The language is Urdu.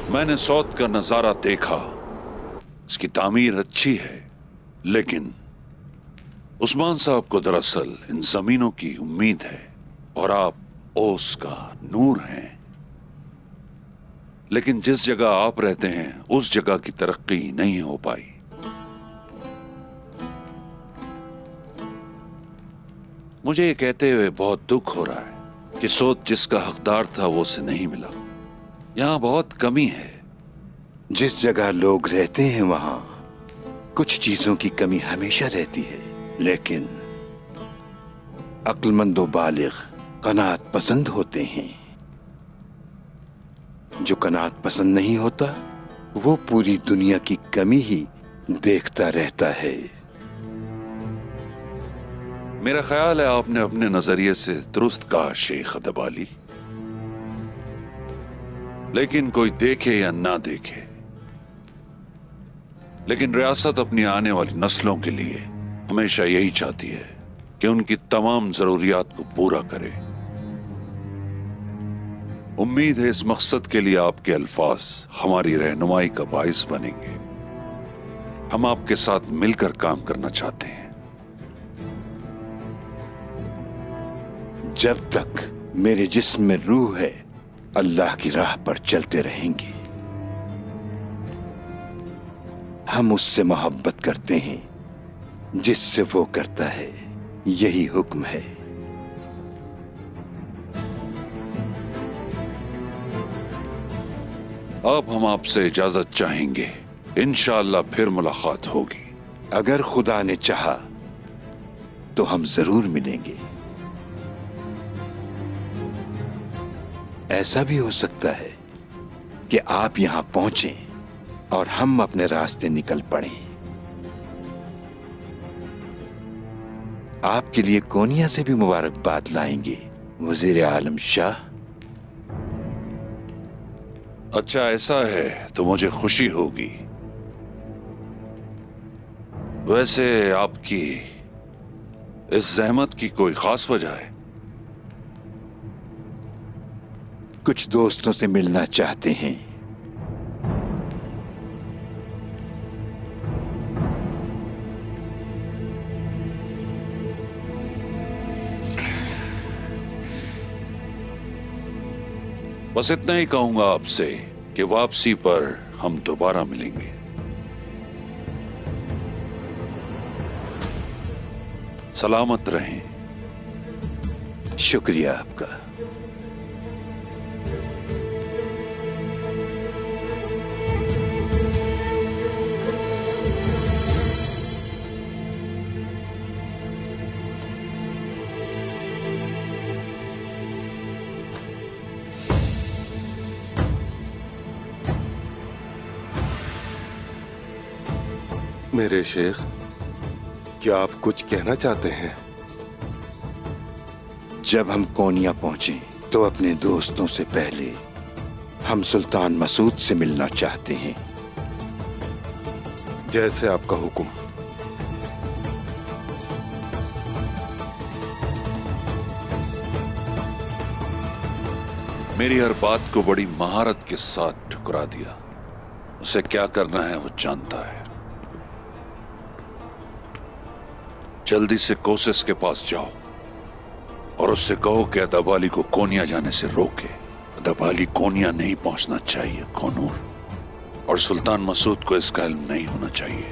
میں نے سعود کا نظارہ دیکھا، اس کی تعمیر اچھی ہے، لیکن عثمان صاحب کو دراصل ان زمینوں کی امید ہے اور آپ اوس کا نور ہیں، لیکن جس جگہ آپ رہتے ہیں اس جگہ کی ترقی نہیں ہو پائی۔ مجھے یہ کہتے ہوئے بہت دکھ ہو رہا ہے کہ سعود جس کا حقدار تھا وہ اسے نہیں ملا۔ یہاں بہت کمی ہے۔ جس جگہ لوگ رہتے ہیں وہاں کچھ چیزوں کی کمی ہمیشہ رہتی ہے، لیکن عقل مند و بالغ قناعت پسند ہوتے ہیں۔ جو قناعت پسند نہیں ہوتا وہ پوری دنیا کی کمی ہی دیکھتا رہتا ہے۔ میرا خیال ہے آپ نے اپنے نظریے سے درست کہا شیخ ادبالی، لیکن کوئی دیکھے یا نہ دیکھے، لیکن ریاست اپنی آنے والی نسلوں کے لیے ہمیشہ یہی چاہتی ہے کہ ان کی تمام ضروریات کو پورا کرے۔ امید ہے اس مقصد کے لیے آپ کے الفاظ ہماری رہنمائی کا باعث بنیں گے۔ ہم آپ کے ساتھ مل کر کام کرنا چاہتے ہیں۔ جب تک میرے جسم میں روح ہے اللہ کی راہ پر چلتے رہیں گے۔ ہم اس سے محبت کرتے ہیں جس سے وہ کرتا ہے، یہی حکم ہے۔ اب ہم آپ سے اجازت چاہیں گے، انشاءاللہ پھر ملاقات ہوگی۔ اگر خدا نے چاہا تو ہم ضرور ملیں گے۔ ایسا بھی ہو سکتا ہے کہ آپ یہاں پہنچیں اور ہم اپنے راستے نکل پڑیں۔ آپ کے لیے کونیا سے بھی مبارکباد لائیں گے وزیر عالم شاہ۔ اچھا ایسا ہے تو مجھے خوشی ہوگی۔ ویسے آپ کی اس زحمت کی کوئی خاص وجہ ہے؟ کچھ دوستوں سے ملنا چاہتے ہیں۔ بس اتنا ہی کہوں گا آپ سے کہ واپسی پر ہم دوبارہ ملیں گے۔ سلامت رہیں۔ شکریہ آپ کا۔ میرے شیخ، کیا آپ کچھ کہنا چاہتے ہیں؟ جب ہم کونیا پہنچیں تو اپنے دوستوں سے پہلے ہم سلطان مسعود سے ملنا چاہتے ہیں۔ جیسے آپ کا حکم۔ میری ہر بات کو بڑی مہارت کے ساتھ ٹھکرا دیا۔ اسے کیا کرنا ہے وہ جانتا ہے۔ جلدی سے کوسس کے پاس جاؤ اور اس سے کہو کہ ادبالی کو کونیا جانے سے روکے۔ ادبالی کونیا نہیں پہنچنا چاہیے کونور، اور سلطان مسعود کو اس کا علم نہیں ہونا چاہیے۔